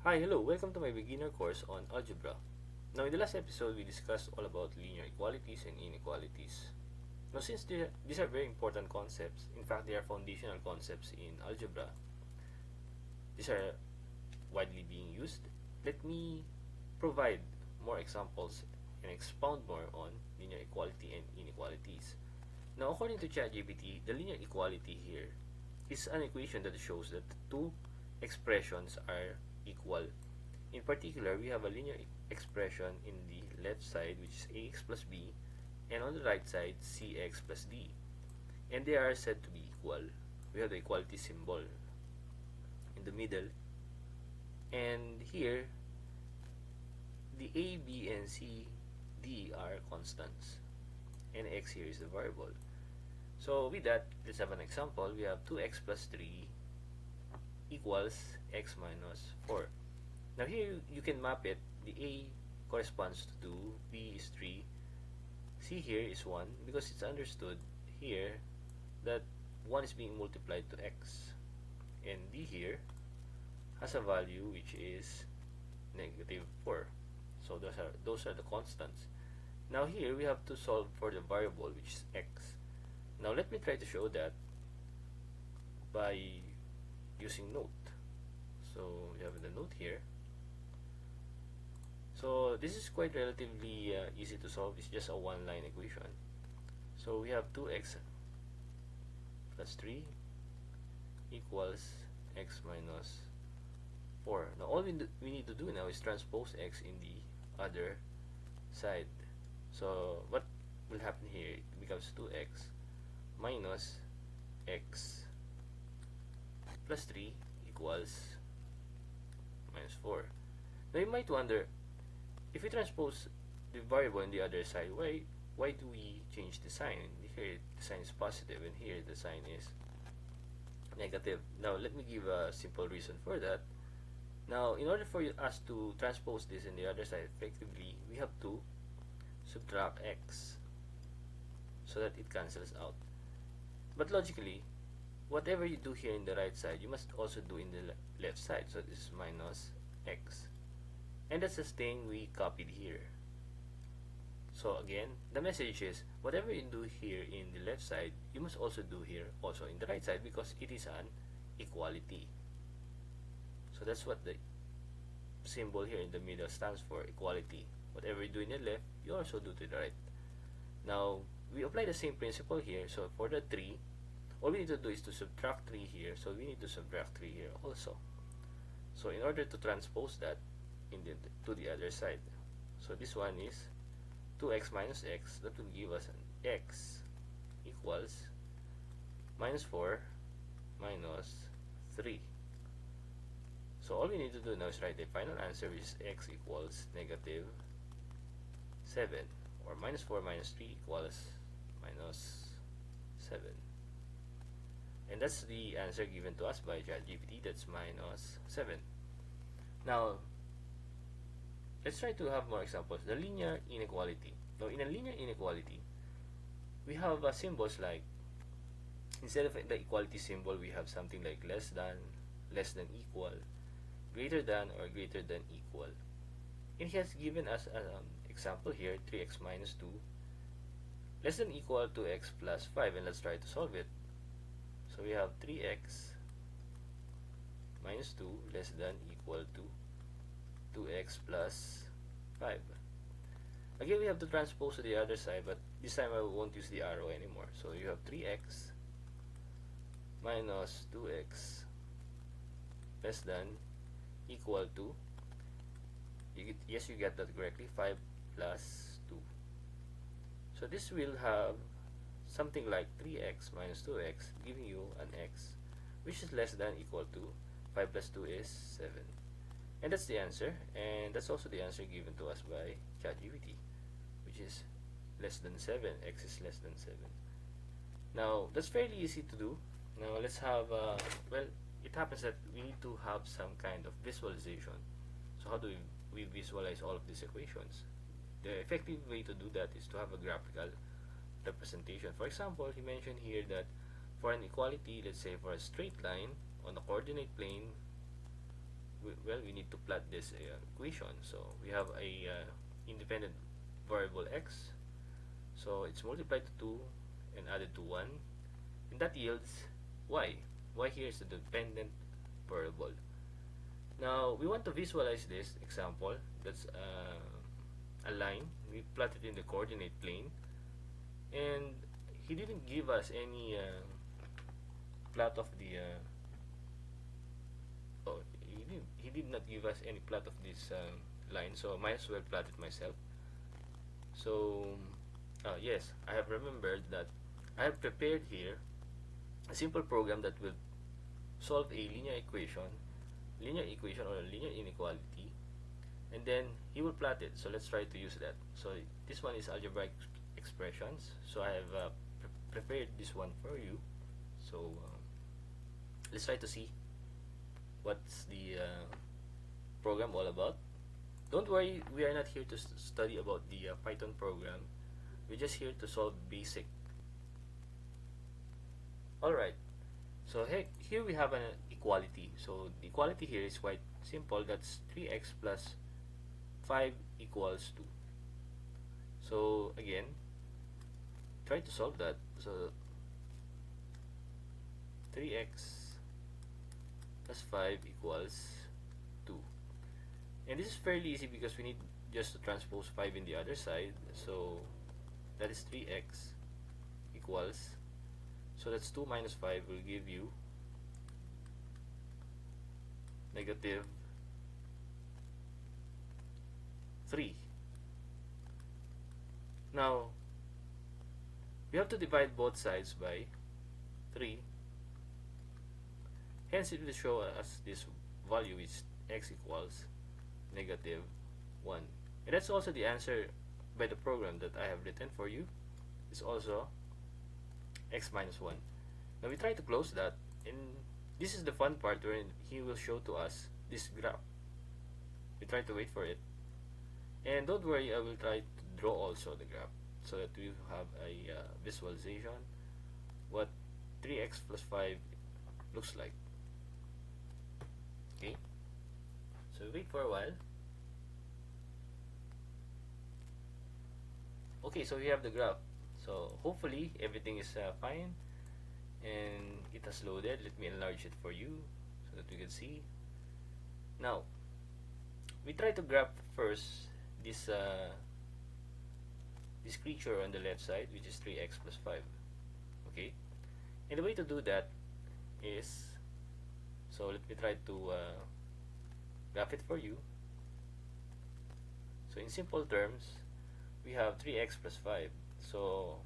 Hi, hello, welcome to my beginner course on Algebra. Now, in the last episode, we discussed all about linear equalities and inequalities. Now, since these are very important concepts, in fact, they are foundational concepts in algebra, these are widely being used, let me provide more examples and expound more on linear equality and inequalities. Now, according to ChatGPT, the linear equality here is an equation that shows that two expressions are equal. In particular, we have a linear expression in the left side, which is ax plus b, and on the right side, cx plus d. And they are said to be equal. We have the equality symbol in the middle. And here, the a, b, and c, d are constants. And x here is the variable. So with that, let's have an example. We have 2x plus 3 equals x minus 4. Now here you can map it. The a corresponds to 2, b is 3, c here is 1, because it's understood here that 1 is being multiplied to x, and d here has a value which is negative 4. So those are the constants. Now here we have to solve for the variable which is x. Now let me try to show that by using note. So we have the note here. So this is quite relatively easy to solve. It's just a one-line equation. So we have 2x plus 3 equals x minus 4. Now all we need to do now is transpose x in the other side. So what will happen here? It becomes 2x minus x plus 3 equals minus 4. Now you might wonder, if we transpose the variable on the other side, why do we change the sign? Here the sign is positive and here the sign is negative. Now let me give a simple reason for that. Now in order for us to transpose this in the other side effectively, we have to subtract x so that it cancels out. But logically, whatever you do here in the right side, you must also do in the left side. So this is minus x. And that's the thing we copied here. So again, the message is, whatever you do here in the left side, you must also do here also in the right side, because it is an equality. So that's what the symbol here in the middle stands for, equality. Whatever you do in the left, you also do to the right. Now, we apply the same principle here. So for the 3, all we need to do is to subtract 3 here. So we need to subtract 3 here also. So in order to transpose that to the other side, so this one is 2x minus x. That will give us an x equals minus 4 minus 3. So all we need to do now is write the final answer, which is x equals negative 7, or minus 4 minus 3 equals minus 7. And that's the answer given to us by ChatGPT. That's minus 7. Now, let's try to have more examples. The linear inequality. Now, in a linear inequality, we have symbols like, instead of the equality symbol, we have something like less than equal, greater than, or greater than equal. And he has given us an example here, 3x minus 2, less than equal to x plus 5, and let's try to solve it. So we have 3x minus 2 less than equal to 2x plus 5. Again, we have to transpose to the other side, but this time I won't use the arrow anymore. So you have 3x minus 2x less than equal to, yes, you get that correctly, 5 plus 2. So this will have something like 3x minus 2x, giving you an x which is less than equal to 5 plus 2 is 7. And that's the answer, and that's also the answer given to us by ChatGPT, which is less than 7. X is less than 7. Now that's fairly easy to do. Now let's have well, it happens that we need to have some kind of visualization. So how do we visualize all of these equations? The effective way to do that is to have a graphical representation. For example, he mentioned here that for an equality, let's say for a straight line on the coordinate plane well, we need to plot this equation. So we have a independent variable x, so it's multiplied to 2 and added to 1, and that yields y. Y here is the dependent variable. Now we want to visualize this example. That's a line. We plot it in the coordinate plane, and he didn't give us any plot of the oh, he did not give us any plot of this line, so I might as well plot it myself. So yes, I have remembered that I have prepared here a simple program that will solve a linear equation or a linear inequality, and then he will plot it. So let's try to use that. So this one is algebraic expressions, so I have prepared this one for you. So let's try to see what's the program all about. Don't worry, we are not here to study about the Python program. We're just here to solve basic. Alright, so here we have an equality. So the equality here is quite simple. That's 3x plus 5 equals 2. So again, try to solve that. So 3x plus 5 equals 2. And this is fairly easy because we need just to transpose 5 in the other side. So that is 3x equals, so that's 2 minus 5 will give you negative 3. Now we have to divide both sides by 3. Hence it will show us this value, which x equals negative 1. And that's also the answer by the program that I have written for you. It's also x minus 1. Now we try to close that, and this is the fun part where he will show to us this graph. We try to wait for it, and don't worry, I will try to draw also the graph so that we have a visualization what 3x plus 5 looks like. Okay, so wait for a while. Okay, so we have the graph. So hopefully everything is fine and it has loaded. Let me enlarge it for you so that we can see. Now we try to graph first this this creature on the left side, which is 3x plus 5. Okay, and the way to do that is, so let me try to graph it for you. So in simple terms, we have 3x plus 5. So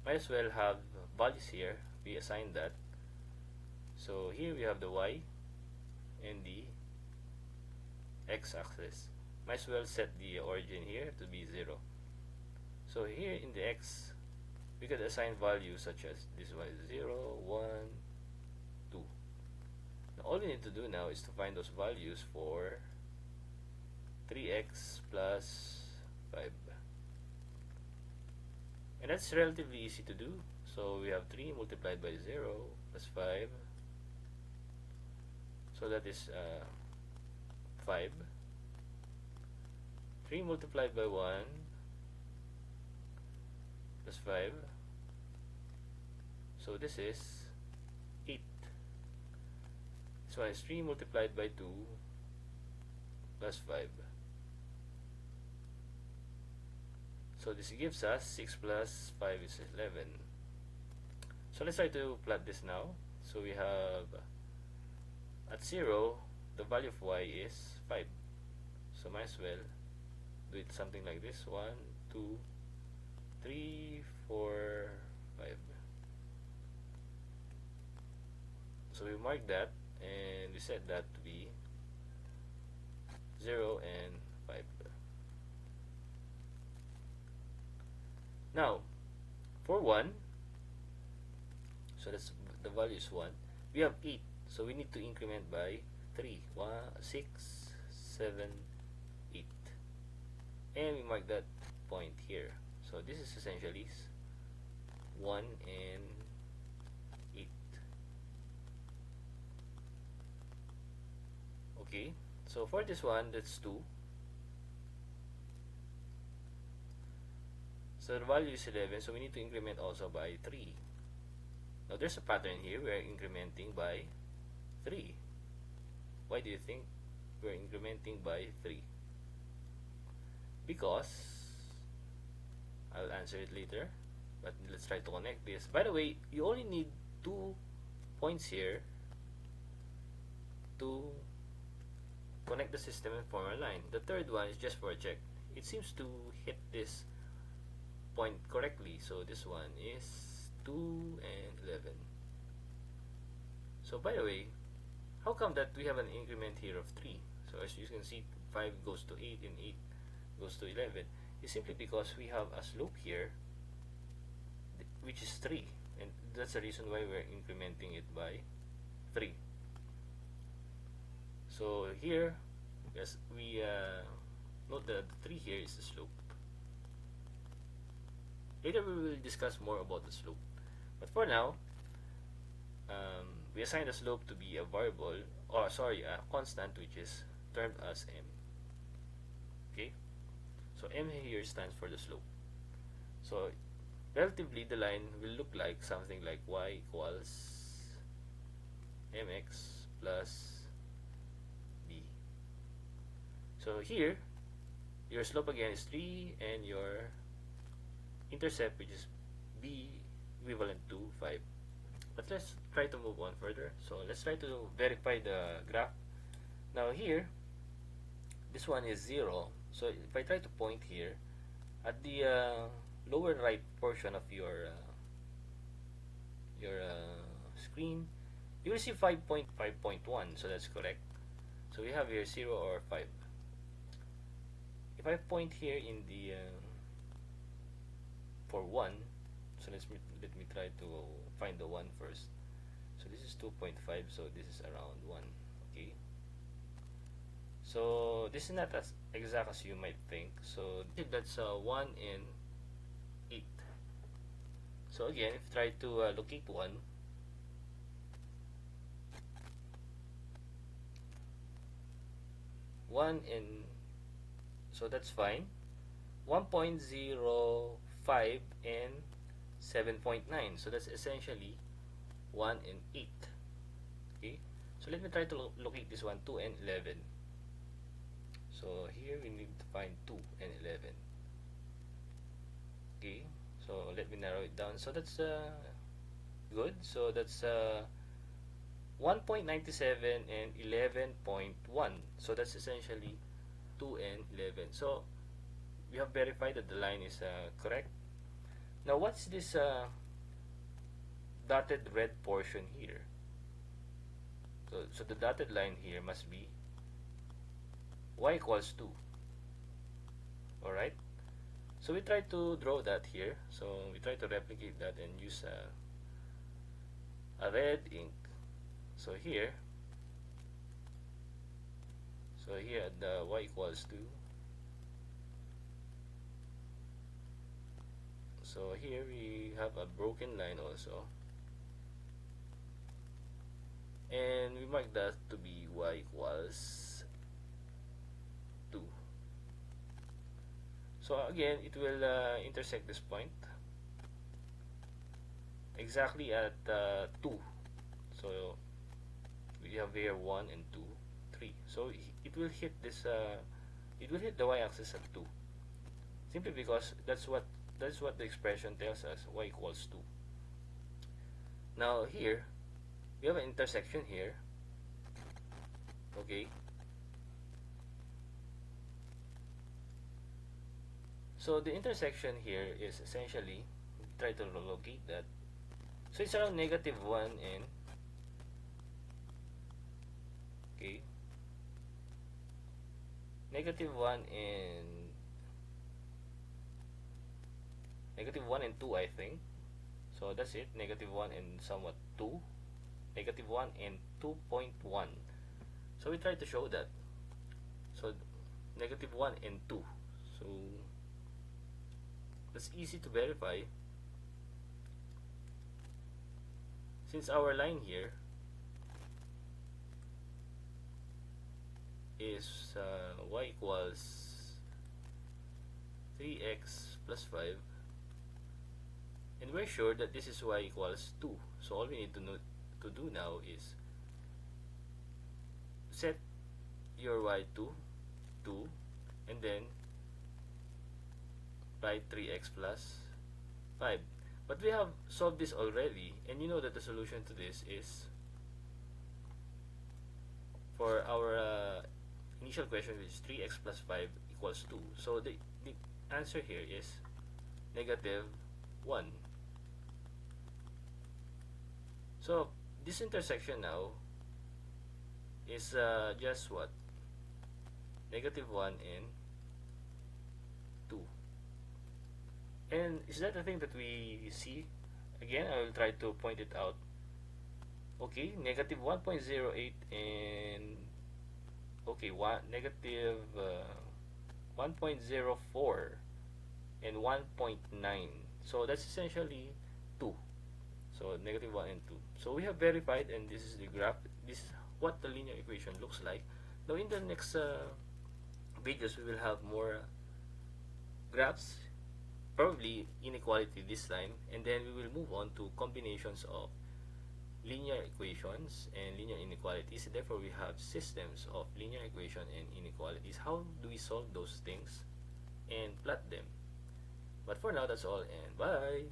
might as well have values here. We assign that. So here we have the y and the x-axis. Might as well set the origin here to be 0. So here in the x, we could assign values such as this one is 0, 1, 2. Now all we need to do now is to find those values for 3x plus 5. And that's relatively easy to do. So we have 3 multiplied by 0 plus 5. So that is 5. 3 multiplied by 1 plus 5. So this is 8. This one is 3 multiplied by 2 plus 5. So this gives us 6 plus 5 is 11. So let's try to plot this now. So we have at 0, the value of y is 5. So might as well do it something like this. 1, 2, 3, 4, 5. So we mark that and we set that to be 0 and 5. Now for 1, so that's the value is 1, we have 8, so we need to increment by 3. 1, 6, 7, 8, and we mark that point here. So this is essentially 1 and 8. Okay, so for this one, that's 2. So the value is 11, so we need to increment also by 3. Now there's a pattern here. We're incrementing by 3. Why do you think we're incrementing by 3? Because, I'll answer it later, but let's try to connect this. By the way, you only need 2 points here to connect the system and form a line. The third one is just for a check. It seems to hit this point correctly, so this one is 2 and 11. So by the way, how come that we have an increment here of 3? So as you can see, 5 goes to 8 and 8 goes to 11. It's simply because we have a slope here which is 3, and that's the reason why we're incrementing it by 3. So here, yes, we note that the 3 here is the slope. Later we will discuss more about the slope, but for now, we assign the slope to be a variable, or sorry, a constant, which is termed as m. Okay, so m here stands for the slope. So relatively, the line will look like something like y equals mx plus b. So here, your slope again is 3, and your intercept, which is b, equivalent to 5. But let's try to move on further. So let's try to verify the graph. Now here, this one is 0. So if I try to point here, at the lower right portion of your screen, you will see 5.5.1. So that's correct. So we have here 0 or 5. If I point here in the for 1, so let me try to find the 1 first. So this is 2.5, so this is around 1. Okay, so this is not as exact as you might think. So that's 1 and 8. So again, if you try to locate 1, and so that's fine. 1.05 and 7.9, so that's essentially 1 and 8. Okay, so let me try to locate this one, 2 and 11. So here we need to find 2 and 11. Okay, so let me narrow it down. So that's good. So that's 1.97 and 11.1. So that's essentially 2 and 11. So we have verified that the line is correct. Now what's this dotted red portion here? So the dotted line here must be y equals 2. Alright, so we try to draw that here. So we try to replicate that and use a red ink. So here the y equals 2. So here we have a broken line also, and we mark that to be y equals 2. So again, it will intersect this point exactly at 2. So we have here 1 and 2, 3. So it will hit this. It will hit the y-axis at 2, simply because that's what the expression tells us, y equals 2. Now here we have an intersection here. Okay, so the intersection here is essentially, try to locate that. So it's around -1 and okay, -1 and -1 and 2, I think. So that's it, -1 and somewhat 2, -1 and 2.1. So we try to show that. So -1 and 2. So that's easy to verify, since our line here is y equals 3x plus 5, and we're sure that this is y equals 2. So all we need to do now is set your y to 2, and then write 3x plus 5. But we have solved this already, and you know that the solution to this is, for our initial question, which is 3x plus 5 equals 2. So the answer here is negative 1. So this intersection now is just what? Negative 1 and 2. And is that the thing that we see? Again, I will try to point it out. Okay, negative 1.08 and negative 1.04 and 1.9. So that's essentially 2. So negative 1 and 2. So we have verified, and this is the graph. This is what the linear equation looks like. Now in the next videos, we will have more graphs, probably inequality this time, and then we will move on to combinations of linear equations and linear inequalities. Therefore, we have systems of linear equation and inequalities. How do we solve those things and plot them? But for now, that's all, and bye!